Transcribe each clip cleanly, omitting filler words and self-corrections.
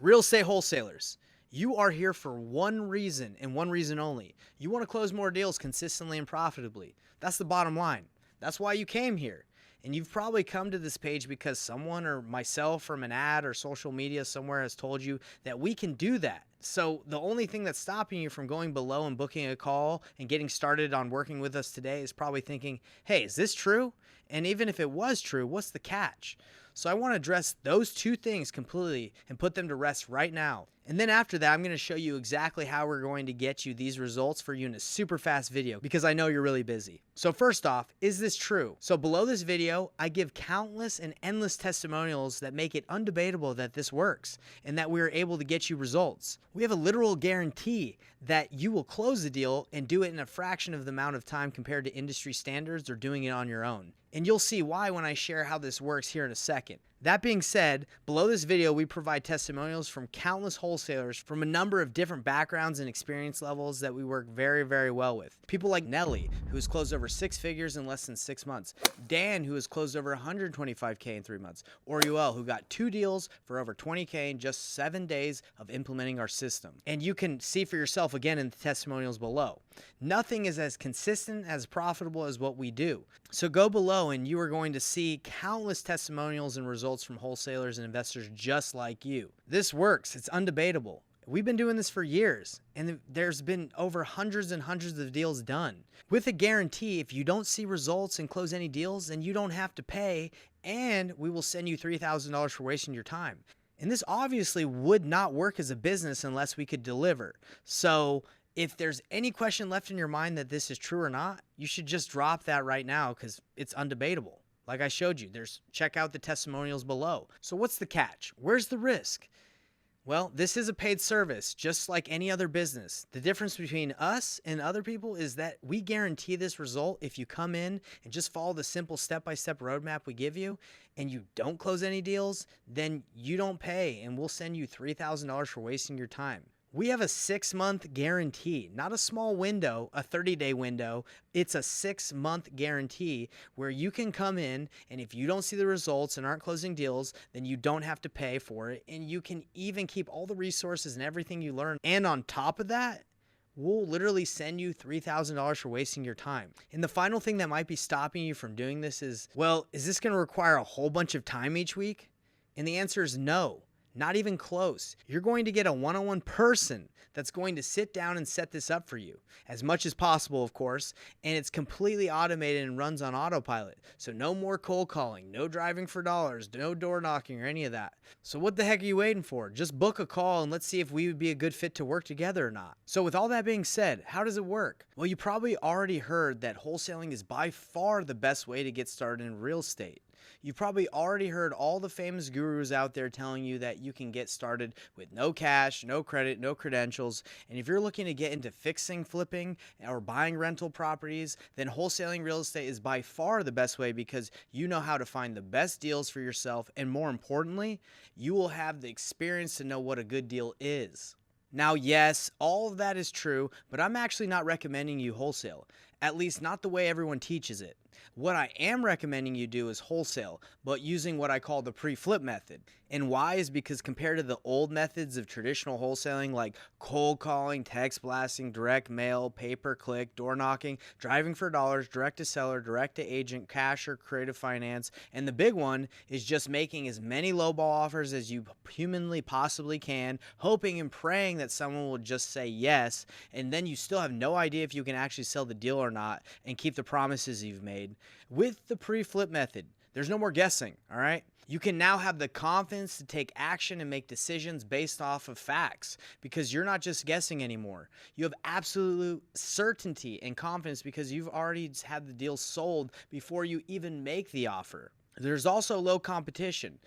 Real estate wholesalers, you are here for one reason and one reason only. You want to close more deals consistently and profitably. That's the bottom line. That's why you came here. And you've probably come to this page because someone or myself from an ad or social media somewhere has told you that we can do that. So the only thing that's stopping you from going below and booking a call and getting started on working with us today is probably thinking, hey, is this true? And even if it was true, what's the catch? So I want to address those two things completely and put them to rest right now. And then after that, I'm going to show you exactly how we're going to get you these results for you in a super fast video because I know you're really busy. So first off, is this true? So below this video, I give countless and endless testimonials that make it undebatable that this works and that we're able to get you results. We have a literal guarantee that you will close the deal and do it in a fraction of the amount of time compared to industry standards or doing it on your own. And you'll see why when I share how this works here in a second. That being said, below this video, we provide testimonials from countless wholesalers from a number of different backgrounds and experience levels that we work very, very well with. People like Nelly, who has closed over 6 figures in less than 6 months. Dan, who has closed over 125K in 3 months. Oriel, who got 2 deals for over 20K in just 7 days of implementing our system. And you can see for yourself again in the testimonials below. Nothing is as consistent, as profitable as what we do. So go below and you are going to see countless testimonials and results from wholesalers and investors just like you. This works. It's undebatable. We've been doing this for years, and there's been over hundreds and hundreds of deals done. With a guarantee, if you don't see results and close any deals, then you don't have to pay, and we will send you $3,000 for wasting your time. And this obviously would not work as a business unless we could deliver. So if there's any question left in your mind that this is true or not, you should just drop that right now because it's undebatable. Like I showed you, check out the testimonials below. So what's the catch? Where's the risk? Well, this is a paid service, just like any other business. The difference between us and other people is that we guarantee this result if you come in and just follow the simple step-by-step roadmap we give you and you don't close any deals, then you don't pay and we'll send you $3,000 for wasting your time. We have a 6-month guarantee, not a small window, a 30-day window. It's a 6-month guarantee where you can come in and if you don't see the results and aren't closing deals, then you don't have to pay for it. And you can even keep all the resources and everything you learn. And on top of that, we'll literally send you $3,000 for wasting your time. And the final thing that might be stopping you from doing this is, well, is this going to require a whole bunch of time each week? And the answer is no. Not even close. You're going to get a one-on-one person that's going to sit down and set this up for you as much as possible, of course, and it's completely automated and runs on autopilot. So no more cold calling, no driving for dollars, no door knocking or any of that. So what the heck are you waiting for? Just book a call and let's see if we would be a good fit to work together or not. So with all that being said, how does it work? Well, you probably already heard that wholesaling is by far the best way to get started in real estate. You've probably already heard all the famous gurus out there telling you that you can get started with no cash, no credit, no credentials. And if you're looking to get into fixing, flipping, or buying rental properties, then wholesaling real estate is by far the best way because you know how to find the best deals for yourself. And more importantly, you will have the experience to know what a good deal is. Now, yes, all of that is true, but I'm actually not recommending you wholesale, at least not the way everyone teaches it. What I am recommending you do is wholesale, but using what I call the pre-flip method. And why is because compared to the old methods of traditional wholesaling like cold calling, text blasting, direct mail, pay-per-click, door knocking, driving for dollars, direct to seller, direct to agent, cash or creative finance, and the big one is just making as many lowball offers as you humanly possibly can, hoping and praying that someone will just say yes, and then you still have no idea if you can actually sell the deal or not and keep the promises you've made. With the pre-flip method, there's no more guessing, all right? You can now have the confidence to take action and make decisions based off of facts because you're not just guessing anymore. You have absolute certainty and confidence because you've already had the deal sold before you even make the offer. There's also low competition.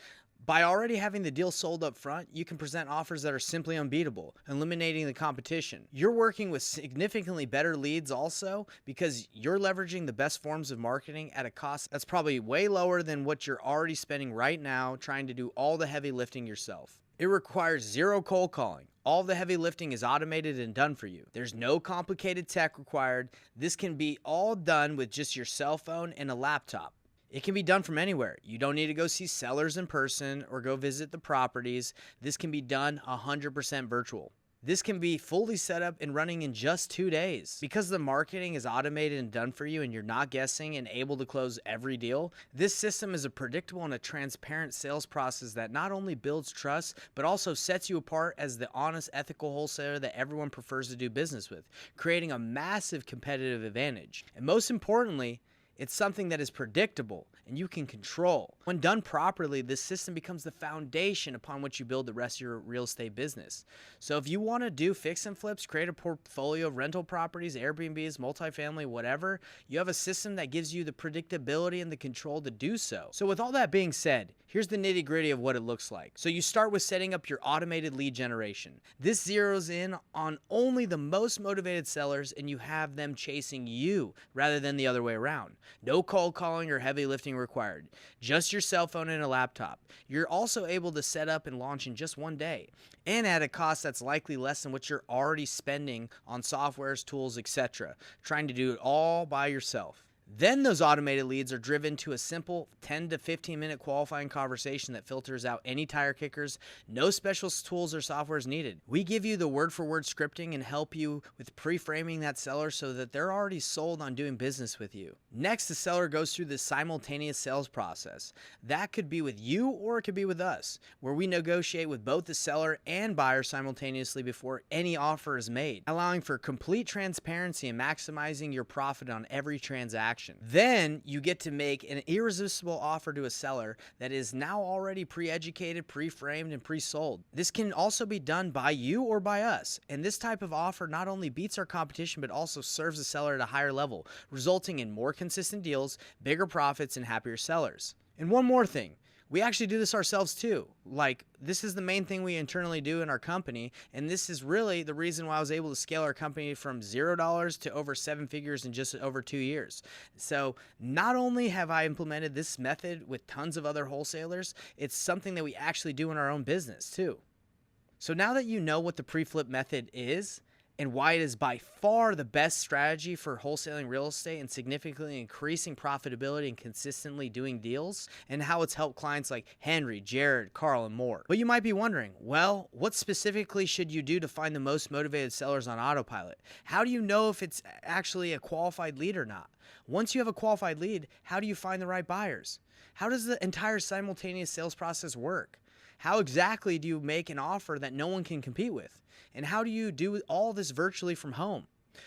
By already having the deal sold up front, you can present offers that are simply unbeatable, eliminating the competition. You're working with significantly better leads also because you're leveraging the best forms of marketing at a cost that's probably way lower than what you're already spending right now trying to do all the heavy lifting yourself. It requires zero cold calling. All the heavy lifting is automated and done for you. There's no complicated tech required. This can be all done with just your cell phone and a laptop. It can be done from anywhere. You don't need to go see sellers in person or go visit the properties. This can be done 100% virtual. This can be fully set up and running in just 2 days. Because the marketing is automated and done for you and you're not guessing and able to close every deal, this system is a predictable and a transparent sales process that not only builds trust, but also sets you apart as the honest, ethical wholesaler that everyone prefers to do business with, creating a massive competitive advantage. And most importantly, it's something that is predictable and you can control. When done properly, this system becomes the foundation upon which you build the rest of your real estate business. So if you want to do fix and flips, create a portfolio of rental properties, Airbnbs, multifamily, whatever, you have a system that gives you the predictability and the control to do so. So with all that being said, here's the nitty-gritty of what it looks like. So you start with setting up your automated lead generation. This zeroes in on only the most motivated sellers and you have them chasing you rather than the other way around. No cold calling or heavy lifting required. Just your cell phone and a laptop. You're also able to set up and launch in just 1 day and at a cost that's likely less than what you're already spending on softwares, tools, etc. Trying to do it all by yourself. Then those automated leads are driven to a simple 10 to 15 minute qualifying conversation that filters out any tire kickers. No special tools or software is needed. We give you the word for word scripting and help you with pre-framing that seller so that they're already sold on doing business with you. Next, the seller goes through the simultaneous sales process. That could be with you or it could be with us, where we negotiate with both the seller and buyer simultaneously before any offer is made, allowing for complete transparency and maximizing your profit on every transaction. Then you get to make an irresistible offer to a seller that is now already pre-educated, pre-framed, and pre-sold. This can also be done by you or by us. And this type of offer not only beats our competition, but also serves the seller at a higher level, resulting in more consistent deals, bigger profits, and happier sellers. And one more thing. We actually do this ourselves too. Like, this is the main thing we internally do in our company, and this is really the reason why I was able to scale our company from $0 to over 7 figures in just over 2 years. So not only have I implemented this method with tons of other wholesalers, it's something that we actually do in our own business too. So now that you know what the pre-flip method is, and why it is by far the best strategy for wholesaling real estate and significantly increasing profitability and consistently doing deals, and how it's helped clients like Henry, Jared, Carl, and more. But you might be wondering, well, what specifically should you do to find the most motivated sellers on autopilot? How do you know if it's actually a qualified lead or not? Once you have a qualified lead, how do you find the right buyers? How does the entire simultaneous sales process work? How exactly do you make an offer that no one can compete with? And how do you do all this virtually from home?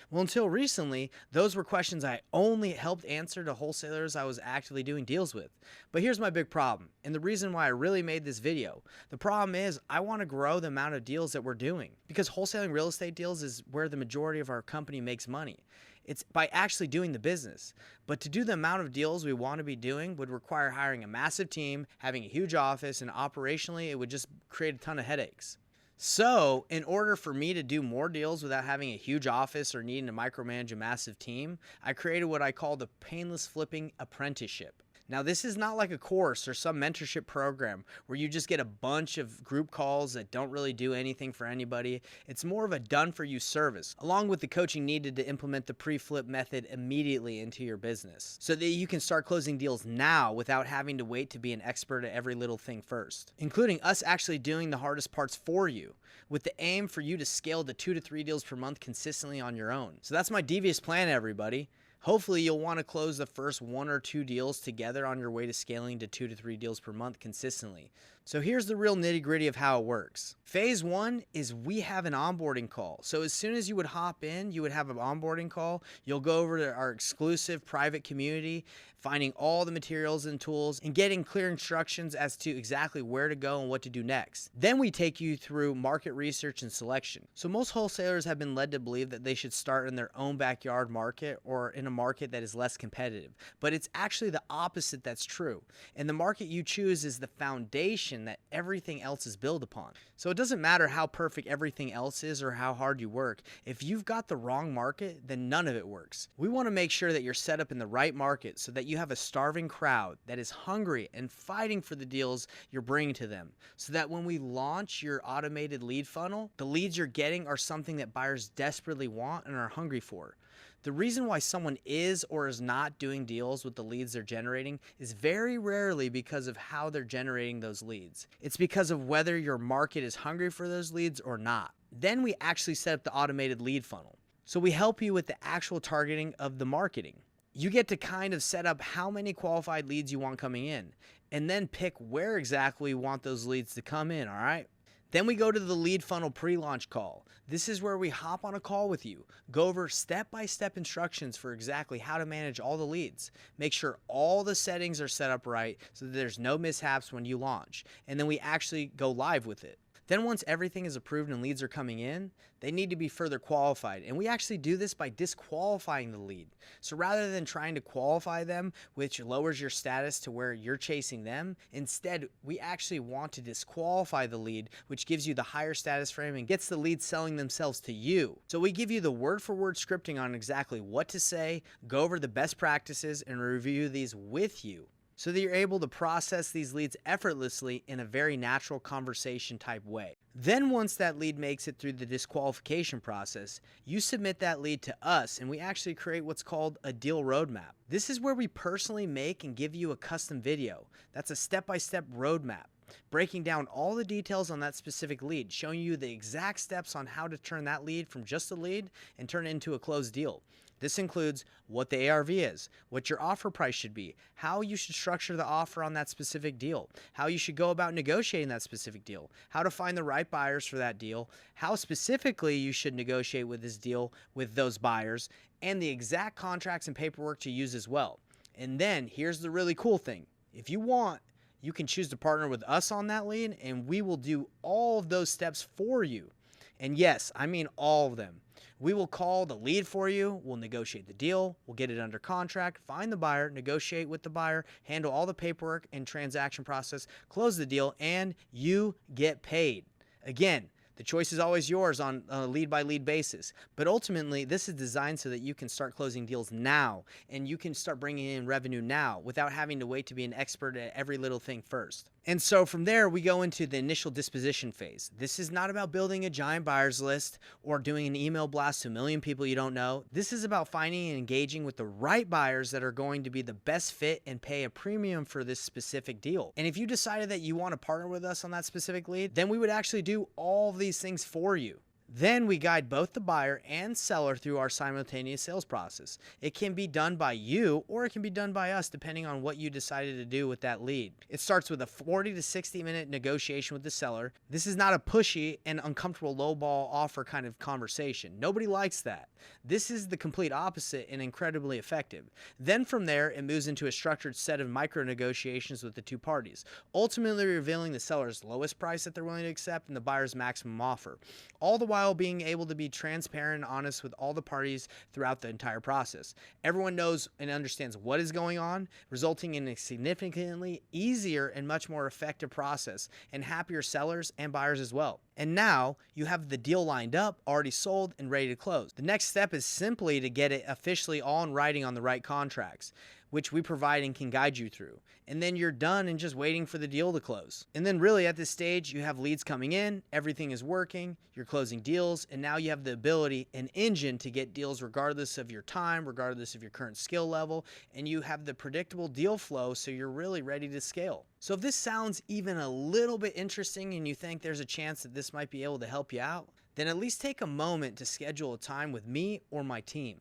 Well, until recently, those were questions I only helped answer to wholesalers I was actively doing deals with. But here's my big problem, and the reason why I really made this video. The problem is I want to grow the amount of deals that we're doing, because wholesaling real estate deals is where the majority of our company makes money. It's by actually doing the business. But to do the amount of deals we want to be doing would require hiring a massive team, having a huge office, and operationally it would just create a ton of headaches. So in order for me to do more deals without having a huge office or needing to micromanage a massive team, I created what I call the Painless Flipping Apprenticeship. Now, this is not like a course or some mentorship program where you just get a bunch of group calls that don't really do anything for anybody. It's more of a done-for-you service, along with the coaching needed to implement the pre-flip method immediately into your business, so that you can start closing deals now without having to wait to be an expert at every little thing first, including us actually doing the hardest parts for you, with the aim for you to scale to 2 to 3 deals per month consistently on your own. So that's my devious plan, everybody. Hopefully you'll want to close the first 1 or 2 deals together on your way to scaling to 2 to 3 deals per month consistently. So here's the real nitty-gritty of how it works. Phase 1 is we have an onboarding call. So as soon as you would hop in, you would have an onboarding call. You'll go over to our exclusive private community, finding all the materials and tools and getting clear instructions as to exactly where to go and what to do next. Then we take you through market research and selection. So most wholesalers have been led to believe that they should start in their own backyard market or in a market that is less competitive. But it's actually the opposite that's true. And the market you choose is the foundation that everything else is built upon. So it doesn't matter how perfect everything else is or how hard you work. If you've got the wrong market, then none of it works. We want to make sure that you're set up in the right market so that you have a starving crowd that is hungry and fighting for the deals you're bringing to them, so that when we launch your automated lead funnel, the leads you're getting are something that buyers desperately want and are hungry for. The reason why someone is or is not doing deals with the leads they're generating is very rarely because of how they're generating those leads. It's because of whether your market is hungry for those leads or not. Then we actually set up the automated lead funnel. So we help you with the actual targeting of the marketing. You get to kind of set up how many qualified leads you want coming in, and then pick where exactly you want those leads to come in, all right? Then we go to the lead funnel pre-launch call. This is where we hop on a call with you, go over step-by-step instructions for exactly how to manage all the leads. Make sure all the settings are set up right so that there's no mishaps when you launch. And then we actually go live with it. Then once everything is approved and leads are coming in, they need to be further qualified. And we actually do this by disqualifying the lead. So rather than trying to qualify them, which lowers your status to where you're chasing them, instead, we actually want to disqualify the lead, which gives you the higher status frame and gets the lead selling themselves to you. So we give you the word-for-word scripting on exactly what to say, go over the best practices, and review these with you, so that you're able to process these leads effortlessly in a very natural conversation type way. Then once that lead makes it through the disqualification process, you submit that lead to us and we actually create what's called a deal roadmap. This is where we personally make and give you a custom video. That's a step-by-step roadmap, breaking down all the details on that specific lead, showing you the exact steps on how to turn that lead from just a lead and turn it into a closed deal. This includes what the ARV is, what your offer price should be, how you should structure the offer on that specific deal, how you should go about negotiating that specific deal, how to find the right buyers for that deal, how specifically you should negotiate with this deal with those buyers, and the exact contracts and paperwork to use as well. And then here's the really cool thing. If you want, you can choose to partner with us on that lead, and we will do all of those steps for you. And yes, I mean all of them. We will call the lead for you, we'll negotiate the deal, we'll get it under contract, find the buyer, negotiate with the buyer, handle all the paperwork and transaction process, close the deal, and you get paid. Again, the choice is always yours on a lead-by-lead basis, but ultimately this is designed so that you can start closing deals now and you can start bringing in revenue now without having to wait to be an expert at every little thing first. And so from there, we go into the initial disposition phase. This is not about building a giant buyers list or doing an email blast to a million people you don't know. This is about finding and engaging with the right buyers that are going to be the best fit and pay a premium for this specific deal. And if you decided that you want to partner with us on that specific lead, then we would actually do all of these things for you. Then we guide both the buyer and seller through our simultaneous sales process. It can be done by you or it can be done by us depending on what you decided to do with that lead. It starts with a 40 to 60 minute negotiation with the seller. This is not a pushy and uncomfortable lowball offer kind of conversation. Nobody likes that. This is the complete opposite and incredibly effective. Then from there, it moves into a structured set of micro negotiations with the two parties, ultimately revealing the seller's lowest price that they're willing to accept and the buyer's maximum offer, all the while being able to be transparent and honest with all the parties throughout the entire process. Everyone knows and understands what is going on, resulting in a significantly easier and much more effective process and happier sellers and buyers as well. And now you have the deal lined up, already sold, and ready to close. The next step is simply to get it officially all in writing on the right contracts, which we provide and can guide you through. And then you're done and just waiting for the deal to close. And then really at this stage, you have leads coming in, everything is working, you're closing deals, and now you have the ability, an engine to get deals regardless of your time, regardless of your current skill level, and you have the predictable deal flow, so you're really ready to scale. So if this sounds even a little bit interesting and you think there's a chance that this might be able to help you out, then at least take a moment to schedule a time with me or my team.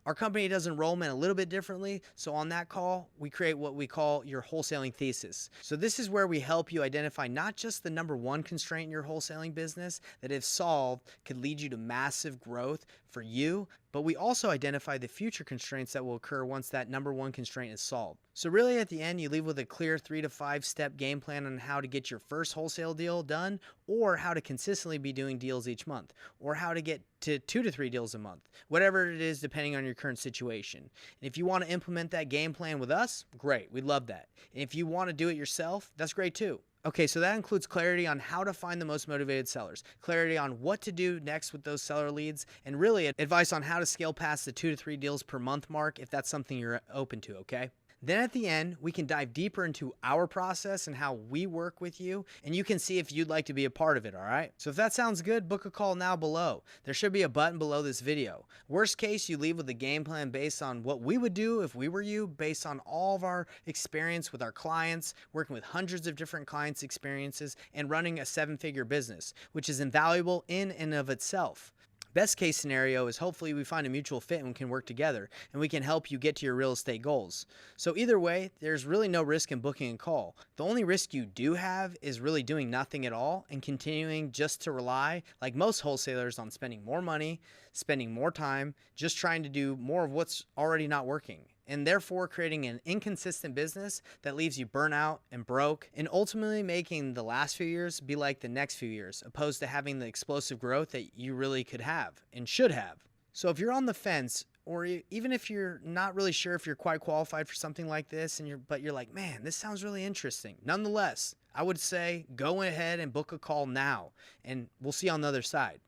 Our company does enrollment a little bit differently, so on that call, we create what we call your wholesaling thesis. So this is where we help you identify not just the number one constraint in your wholesaling business that if solved could lead you to massive growth for you, but we also identify the future constraints that will occur once that number one constraint is solved. So really at the end, you leave with a clear 3 to 5 step game plan on how to get your first wholesale deal done, or how to consistently be doing deals each month, or how to get to 2 to 3 deals a month, whatever it is depending on your current situation. And if you want to implement that game plan with us, great, we'd love that. And if you want to do it yourself, that's great too. Okay, so that includes clarity on how to find the most motivated sellers, clarity on what to do next with those seller leads, and really advice on how to scale past the 2 to 3 deals per month mark if that's something you're open to, okay? Then at the end, we can dive deeper into our process and how we work with you, and you can see if you'd like to be a part of it, all right? So if that sounds good, book a call now below. There should be a button below this video. Worst case, you leave with a game plan based on what we would do if we were you, based on all of our experience with our clients, working with hundreds of different clients' experiences, and running a 7-figure business, which is invaluable in and of itself. Best case scenario is hopefully we find a mutual fit and we can work together and we can help you get to your real estate goals. So either way, there's really no risk in booking a call. The only risk you do have is really doing nothing at all and continuing just to rely, like most wholesalers, on spending more money, spending more time, just trying to do more of what's already not working, and therefore creating an inconsistent business that leaves you burnt out and broke, and ultimately making the last few years be like the next few years, opposed to having the explosive growth that you really could have and should have. So if you're on the fence, or even if you're not really sure if you're quite qualified for something like this, but you're like, man, this sounds really interesting. Nonetheless, I would say go ahead and book a call now, and we'll see you on the other side.